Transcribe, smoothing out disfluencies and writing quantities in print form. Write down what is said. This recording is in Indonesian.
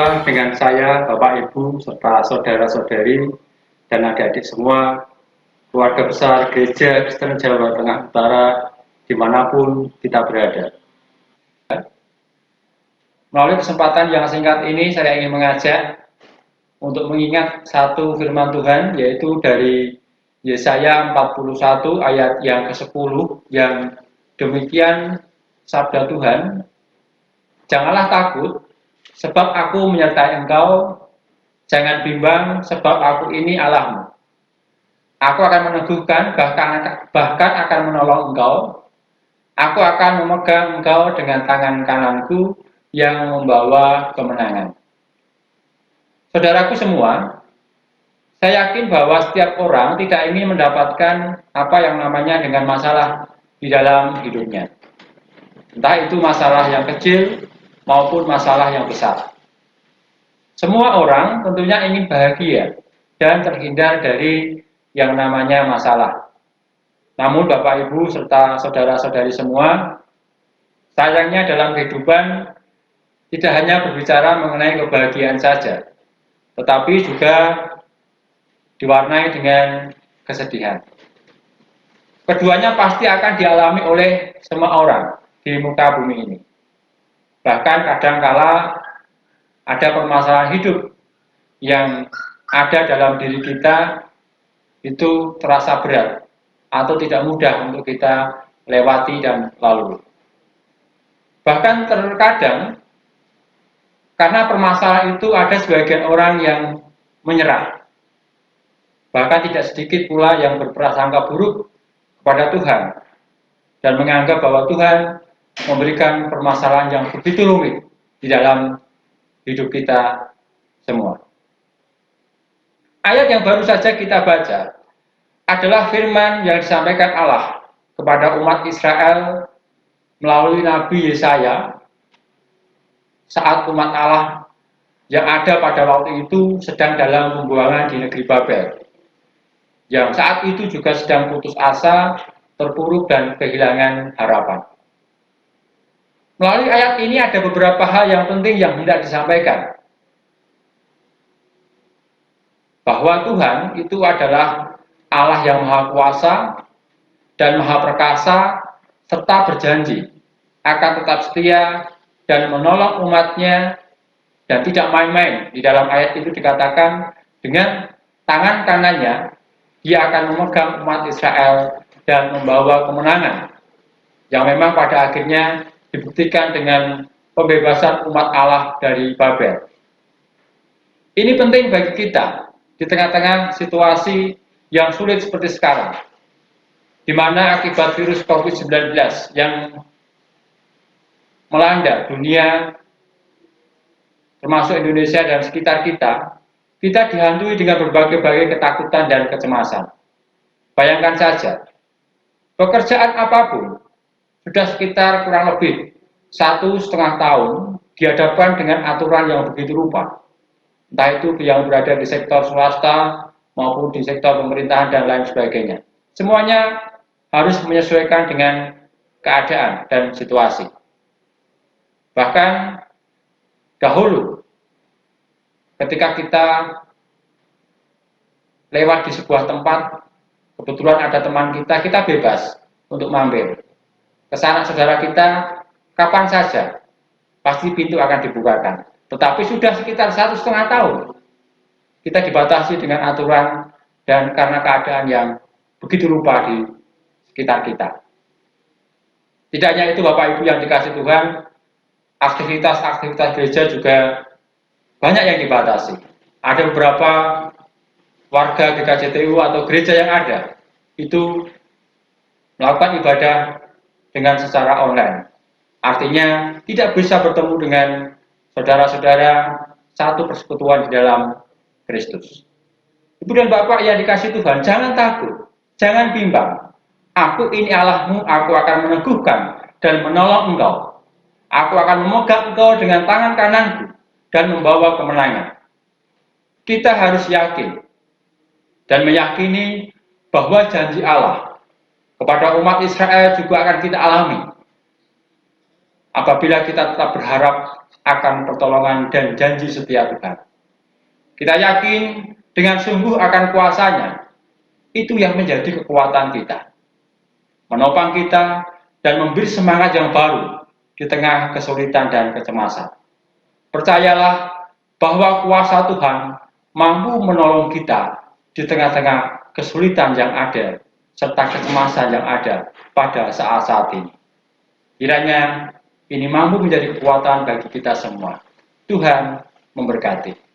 Berjumpa dengan saya, Bapak Ibu, serta saudara-saudari dan adik-adik semua, keluarga besar Gereja Kristen Jawa Tengah Utara, dimanapun kita berada. Melalui kesempatan yang singkat ini, saya ingin mengajak untuk mengingat satu firman Tuhan, yaitu dari Yesaya 41 ayat yang ke-10, yang demikian sabda Tuhan, "Janganlah takut, sebab aku menyertai engkau, jangan bimbang, sebab aku ini Allahmu. Aku akan meneguhkan, bahkan akan menolong engkau. Aku akan memegang engkau dengan tangan kananku yang membawa kemenangan." Saudaraku semua, saya yakin bahwa setiap orang tidak ingin mendapatkan apa yang namanya dengan masalah di dalam hidupnya. Entah itu masalah yang kecil maupun masalah yang besar. Semua orang tentunya ingin bahagia dan terhindar dari yang namanya masalah. Namun Bapak Ibu serta saudara-saudari semua, sayangnya dalam kehidupan tidak hanya berbicara mengenai kebahagiaan saja, tetapi juga diwarnai dengan kesedihan. Keduanya pasti akan dialami oleh semua orang di muka bumi ini. Bahkan kadangkala ada permasalahan hidup yang ada dalam diri kita itu terasa berat atau tidak mudah untuk kita lewati dan lalui. Bahkan terkadang karena permasalahan itu ada sebagian orang yang menyerah. Bahkan tidak sedikit pula yang berprasangka buruk kepada Tuhan dan menganggap bahwa Tuhan memberikan permasalahan yang begitu rumit di dalam hidup kita semua. Ayat yang baru saja kita baca adalah firman yang disampaikan Allah kepada umat Israel melalui Nabi Yesaya saat umat Allah yang ada pada waktu itu sedang dalam pembuangan di negeri Babel, yang saat itu juga sedang putus asa, terpuruk dan kehilangan harapan. Melalui ayat ini ada beberapa hal yang penting yang hendak disampaikan. Bahwa Tuhan itu adalah Allah yang Maha Kuasa dan Maha Perkasa, serta berjanji akan tetap setia dan menolong umatnya, dan tidak main-main. Di dalam ayat itu dikatakan dengan tangan kanannya dia akan memegang umat Israel dan membawa kemenangan, yang memang pada akhirnya dibuktikan dengan pembebasan umat Allah dari Babel. Ini penting bagi kita di tengah-tengah situasi yang sulit seperti sekarang, di mana akibat virus COVID-19 yang melanda dunia, termasuk Indonesia dan sekitar kita, kita dihantui dengan berbagai-bagai ketakutan dan kecemasan. Bayangkan saja, pekerjaan apapun sudah sekitar kurang lebih 1,5 tahun dihadapkan dengan aturan yang begitu rupa. Entah itu yang berada di sektor swasta maupun di sektor pemerintahan dan lain sebagainya. Semuanya harus menyesuaikan dengan keadaan dan situasi. Bahkan dahulu ketika kita lewat di sebuah tempat, kebetulan ada teman kita, kita bebas untuk mampir ke sana saudara kita kapan saja, pasti pintu akan dibukakan. Tetapi sudah sekitar 1,5 tahun kita dibatasi dengan aturan dan karena keadaan yang begitu rupa di sekitar kita. Tidak hanya itu Bapak Ibu yang dikasih Tuhan, aktivitas-aktivitas gereja juga banyak yang dibatasi. Ada beberapa warga GKJTU atau gereja yang ada itu melakukan ibadah dengan secara online. Artinya tidak bisa bertemu dengan saudara-saudara satu persekutuan di dalam Kristus. Ibu dan Bapak yang dikasih Tuhan, jangan takut, jangan bimbang. Aku ini Allahmu, aku akan meneguhkan dan menolong engkau. Aku akan memegang engkau dengan tangan kananku dan membawa kemenangan. Kita harus yakin dan meyakini bahwa janji Allah kepada umat Israel juga akan kita alami. apabila kita tetap berharap akan pertolongan dan janji setia Tuhan. Kita yakin dengan sungguh akan kuasanya, itu yang menjadi kekuatan kita, menopang kita dan memberi semangat yang baru di tengah kesulitan dan kecemasan. Percayalah bahwa kuasa Tuhan mampu menolong kita di tengah-tengah kesulitan yang ada serta kecemasan yang ada pada saat-saat ini. Kiranya ini mampu menjadi kekuatan bagi kita semua. Tuhan memberkati.